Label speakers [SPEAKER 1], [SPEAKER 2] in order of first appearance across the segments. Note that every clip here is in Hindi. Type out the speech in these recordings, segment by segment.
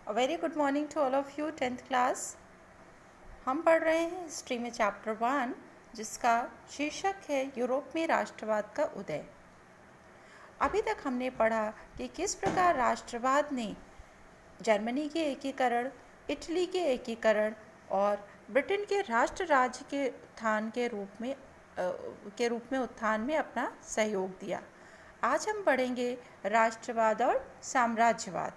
[SPEAKER 1] Very good morning to all of you 10th class. हम पढ़ रहे हैं हिस्ट्री में चैप्टर 1 जिसका शीर्षक है यूरोप में राष्ट्रवाद का उदय। अभी तक हमने पढ़ा कि किस प्रकार राष्ट्रवाद ने जर्मनी के एकीकरण, इटली के एकीकरण और ब्रिटेन के राष्ट्र राज्य के उत्थान के रूप में उत्थान में अपना सहयोग दिया। आज हम पढ़ेंगे राष्ट्रवाद और साम्राज्यवाद,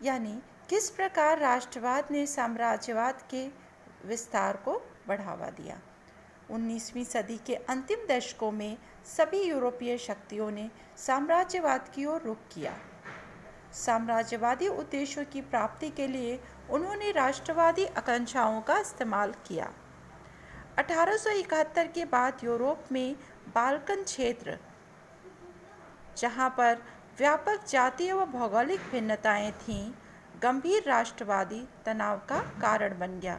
[SPEAKER 1] यानी किस प्रकार राष्ट्रवाद ने साम्राज्यवाद के विस्तार को बढ़ावा दिया। 19वीं सदी के अंतिम दशकों में सभी यूरोपीय शक्तियों ने साम्राज्यवाद की ओर रुख किया। साम्राज्यवादी उद्देश्यों की प्राप्ति के लिए उन्होंने राष्ट्रवादी आकांक्षाओं का इस्तेमाल किया। 1871 के बाद यूरोप में बाल्कन क्षेत्र, जहां पर व्यापक जातीय व भौगोलिक भिन्नताएं थीं, गंभीर राष्ट्रवादी तनाव का कारण बन गया।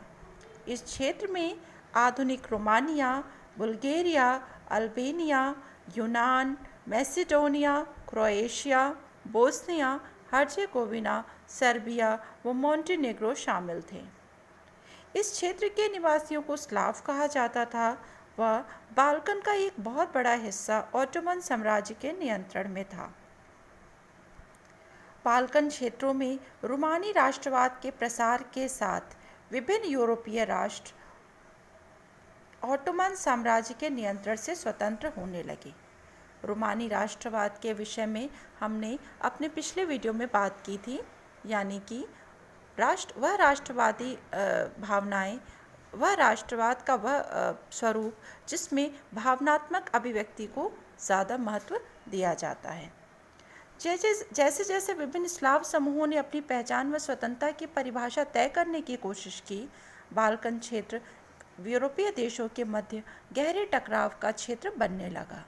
[SPEAKER 1] इस क्षेत्र में आधुनिक रोमानिया, बुल्गारिया, अल्बानिया, यूनान, Macedonia, Croatia, Bosnia Herzegovina, Serbia व मोंटेनेग्रो शामिल थे। इस क्षेत्र के निवासियों को स्लाव कहा जाता था। वह बाल्कन का एक बहुत बड़ा हिस्सा ऑटोमन साम्राज्य के नियंत्रण में था। बाल्कन क्षेत्रों में रोमानी राष्ट्रवाद के प्रसार के साथ विभिन्न यूरोपीय राष्ट्र ऑटोमन साम्राज्य के नियंत्रण से स्वतंत्र होने लगे। रोमानी राष्ट्रवाद के विषय में हमने अपने पिछले वीडियो में बात की थी, यानी कि वह राष्ट्रवादी भावनाएं, वह राष्ट्रवाद का वह स्वरूप जिसमें भावनात्मक अभिव्यक्ति को ज़्यादा महत्व दिया जाता है। जैसे जैसे विभिन्न स्लाव समूहों ने अपनी पहचान व स्वतंत्रता की परिभाषा तय करने की कोशिश की, बाल्कन क्षेत्र यूरोपीय देशों के मध्य गहरे टकराव का क्षेत्र बनने लगा।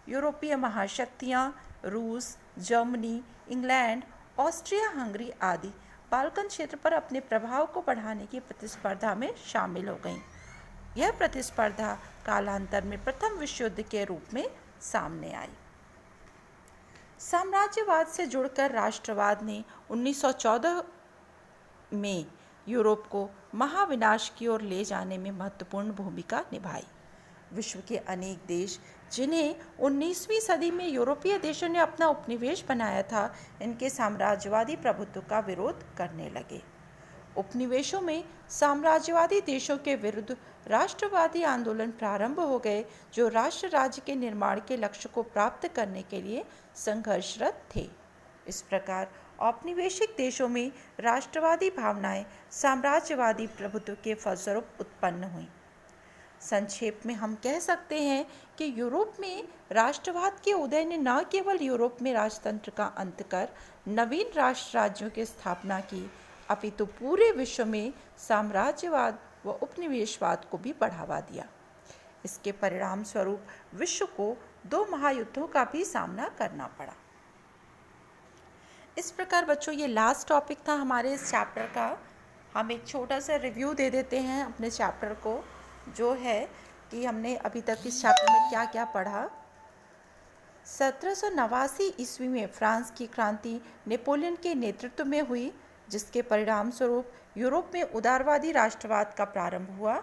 [SPEAKER 1] यूरोपीय महाशक्तियाँ रूस, जर्मनी, इंग्लैंड, ऑस्ट्रिया हंगरी आदि बाल्कन क्षेत्र पर अपने प्रभाव को बढ़ाने की प्रतिस्पर्धा में शामिल हो गईं। यह प्रतिस्पर्धा कालांतर में प्रथम विश्व युद्ध के रूप में सामने आई। साम्राज्यवाद से जुड़कर राष्ट्रवाद ने 1914 में यूरोप को महाविनाश की ओर ले जाने में महत्वपूर्ण भूमिका निभाई। विश्व के अनेक देश, जिन्हें 19वीं सदी में यूरोपीय देशों ने अपना उपनिवेश बनाया था, इनके साम्राज्यवादी प्रभुत्व का विरोध करने लगे। उपनिवेशों में साम्राज्यवादी देशों के विरुद्ध राष्ट्रवादी आंदोलन प्रारंभ हो गए, जो राष्ट्र राज्य के निर्माण के लक्ष्य को प्राप्त करने के लिए संघर्षरत थे। इस प्रकार औपनिवेशिक देशों में राष्ट्रवादी भावनाएं साम्राज्यवादी प्रभुत्व के फलस्वरूप उत्पन्न हुईं। संक्षेप में हम कह सकते हैं कि यूरोप में राष्ट्रवाद के उदय ने न केवल यूरोप में राजतंत्र का अंत कर नवीन राष्ट्र राज्यों की स्थापना की, अपितु पूरे विश्व में साम्राज्यवाद व उपनिवेशवाद को भी बढ़ावा दिया। इसके परिणाम स्वरूप विश्व को 2 महायुद्धों का भी सामना करना पड़ा। इस प्रकार बच्चों, ये लास्ट टॉपिक था हमारे इस चैप्टर का। हम एक छोटा सा रिव्यू दे देते हैं अपने चैप्टर को, जो है कि हमने अभी तक इस चैप्टर में क्या क्या पढ़ा। 1789 ईस्वी में फ्रांस की क्रांति नेपोलियन के नेतृत्व में हुई, जिसके परिणाम स्वरूप यूरोप में उदारवादी राष्ट्रवाद का प्रारंभ हुआ।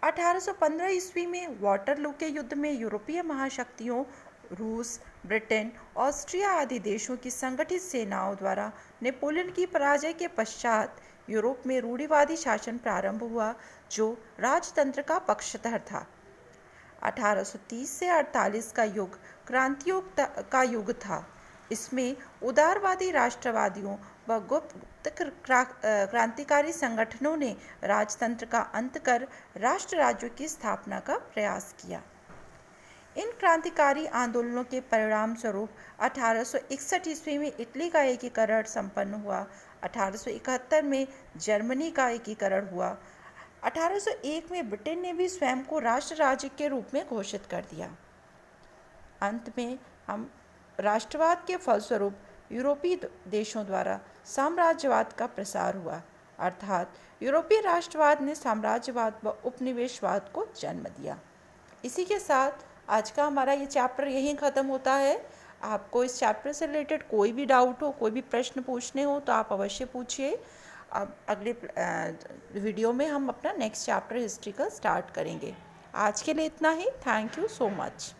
[SPEAKER 1] 1815 ईस्वी में वाटरलू के युद्ध में यूरोपीय महाशक्तियों रूस, ब्रिटेन, ऑस्ट्रिया आदि देशों की संगठित सेनाओं द्वारा नेपोलियन की पराजय के पश्चात यूरोप में रूढ़िवादी शासन प्रारंभ हुआ, जो राजतंत्र का पक्षधर था। 1830 से 48 का युग क्रांतियों का युग था। इसमें उदारवादी राष्ट्रवादियों व गुप्त क्रांतिकारी संगठनों ने राजतंत्र का अंत कर राष्ट्र राज्यों की स्थापना का प्रयास किया। इन क्रांतिकारी आंदोलनों के परिणाम स्वरूप 1861 ईस्वी में इटली का एकीकरण संपन्न हुआ। 1871 में जर्मनी का एकीकरण हुआ। 1801 में ब्रिटेन ने भी स्वयं को राष्ट्र राज्य के रूप में घोषित कर दिया। अंत में हम राष्ट्रवाद के फलस्वरूप यूरोपीय देशों द्वारा साम्राज्यवाद का प्रसार हुआ, अर्थात यूरोपीय राष्ट्रवाद ने साम्राज्यवाद व उपनिवेशवाद को जन्म दिया। इसी के साथ आज का हमारा ये चैप्टर यहीं ख़त्म होता है। आपको इस चैप्टर से रिलेटेड कोई भी डाउट हो, कोई भी प्रश्न पूछने हो तो आप अवश्य पूछिए। अब अगले वीडियो में हम अपना नेक्स्ट चैप्टर हिस्ट्री का स्टार्ट करेंगे। आज के लिए इतना ही। Thank you so much.